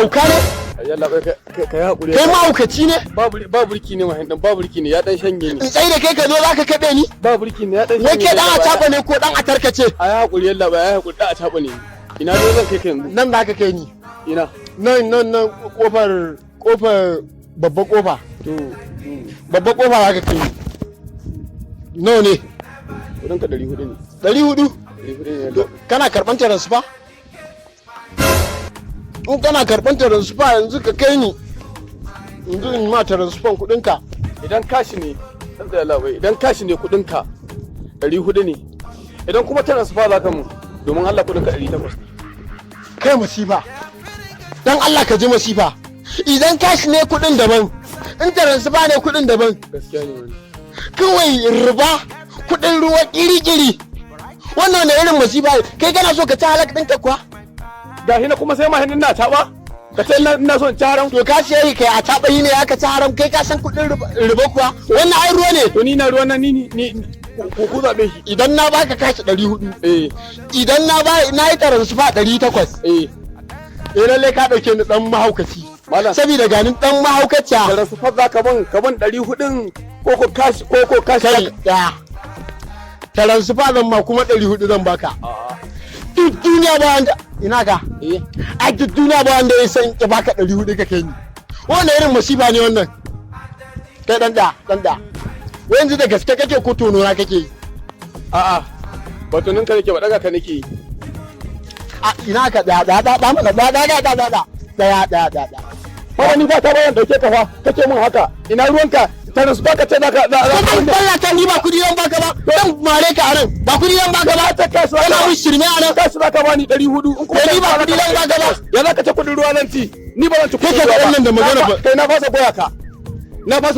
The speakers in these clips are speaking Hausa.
hauka ne? Yalla bai kai hakuri. Kai mahaukaci ne? Ba burki ne mahin dan ba burki ne ya dan shange ni. In tsaye da kai ka zo zaka kabe ni? Ba burki ne ya dan shange. Wai ke dan a taba ne ko dan a tarkace? Ai hakuri yalla bai ai hakuri dan a taba ne. Ina zo zan kai ka yanzu. Nan zaka kai ni. Ina. Nan kofar babban kofa. To babban kofa zaka kai ni. Nawa ne? kudin ka 400 ne. 400? 400 ne. Kana karban transfer? In kana karban transfer yanzu ka kai ni. Yanzu in ma transfer kudin ka. Idan kashi ne, san da yalla bai. Idan kashi ne kudin ka 400 ne. Idan kuma transfer zaka mu domin Allah kudin ka 800. Kai masifa. Dan Allah ka ji masifa. Idan kashi ne kudin daban. In transfer ne kudin daban. Gaskiya ne wani. Kawai riba kudin ruwa kiri-kiri. Wannan ne irin masifa. Kai kana so ka ci halak ɗinka kuwa? Ga hina kuma sai mahin na taba. Ka ce ina son ci haram. To ka ce kai a taba yi ne aka ci haram kai ka san kudin riba kuwa? Wannan ai ruwa ne. To ni na ruwan nan ni ku zabe shi. Idan na baka kashi 400. Idan na yi transfer 800. Lalle ka dauke ni dan mahaukaci. Saboda ganin dan mahaukaciya. Transfer za ka ban 400 ko kashi kai ya. Transfer zan ma kuma 400 zan baka. Duk duniya ba wanda ina ka? A duk duniya ba wanda ya san ya baka 400 ka kai ni. Wannan irin masifa ne wannan. Kai dan da. Wai yanzu da gaske kake ko tono na kake yi? A'a. Ba tonin ka nake ba daga ka nake yi. A ina ka da mana da. Ba ni ba ta bayan dauke ka fa kake mun haka. Ina ruwanka? Transfer ka ce da ka Allah ta ni ba kudi yan baka ba. Dan mare ka anan. Ba kudi yan baka ba ta kasu. Kana mun shirme anan. Kasu za ka bani 400 in kuma ni ba kudi yan baka ba. Ya za ka ce kudin ruwa nan ci. Ni ba zan ci kudin ruwa. Kai ka wannan da magana ba. Kai na fasa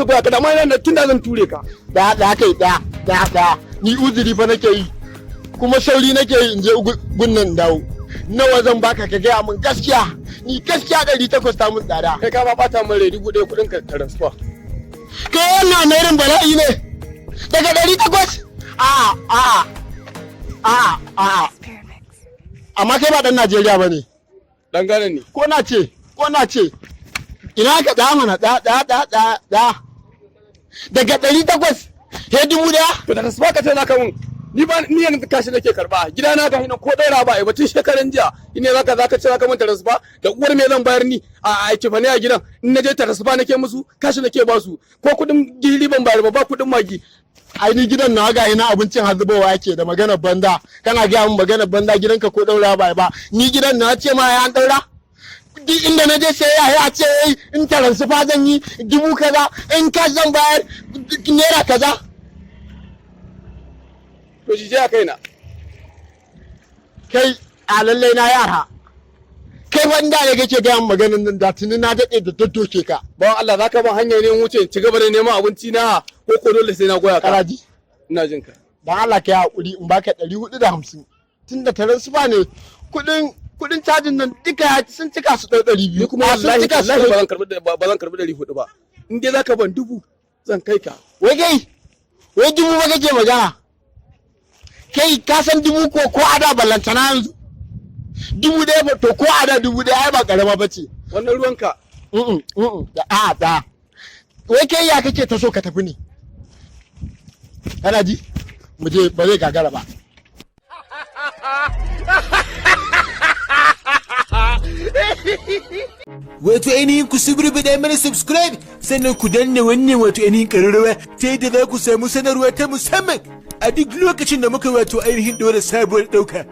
goya ka. Da mai nan tunda zan ture ka. Da kai da. Ni uzuri fa nake yi. Kuma sauri nake yi in je gunnan dawo. Nawa zan baka ka gaya min gaskiya. Ni gaskiya 800 ta mun tsada. Kai ka ma bata min rai 1000 kudin ka transfer. Kai wannan na irin bala'i ne. Daga 800? A'a. Amma kai ba dan Najeriya bane. Dan Ghana ne. Ko na ce. Ina ka da mana da. Daga 800 he 1000. To da transfer ka ce zaka mun. Ni yanzu kashi nake karba. Gidana ga hinan ko daira ba ai batun shekaran jiya. Ine zaka ce zaka mun transfer da uwar me zan bayar ni a aiki fa ne a gidan. In naje transfer nake musu kashi nake ba su. Ko kudin gili ban bayar ba kudin magi. Ai ni gidan na ga ina abincin hazubawa yake da maganar banda. Kana ga mun maganar banda gidanka ko daura ba. Ni gidan na ce ma ya an daura. Duk inda na je sai ya ce in transfer zan yi 1000 kaza in ka zan bayar naira kaza. To shi je a kaina. Kai a lallai na yara. Kai wanda ne kake ga maganar nan da tuni na dade da daddoke ka. Bawan Allah zaka ban hanya ne wuce ci gaba da neman abinci na ko dole sai na goya ka. Karaji. Ina jin ka. Dan Allah kai hakuri in baka 450. Tunda transfer ne kudin cajin nan duka sun cika su 200. Ni kuma wallahi ba zan karbi 400 ba. In dai zaka ban 1000 zan kai ka. Wai 1000 ba kake magana. Kai ka san 1000 ko ada ballantana yanzu 1000 to ko ada 1000 ai ba karama bace wannan ruwanka da wai kai ya kake ta so ka tafi ne kana ji mu je ba zai gagara ba wato ainihin ku da mana subscribe sannan ku danna wannan wato ainihin ƙararrawa ta yadda za ku samu sanarwa ta musamman a duk lokacin da muka wato ainihin ɗora sabuwar ɗauka.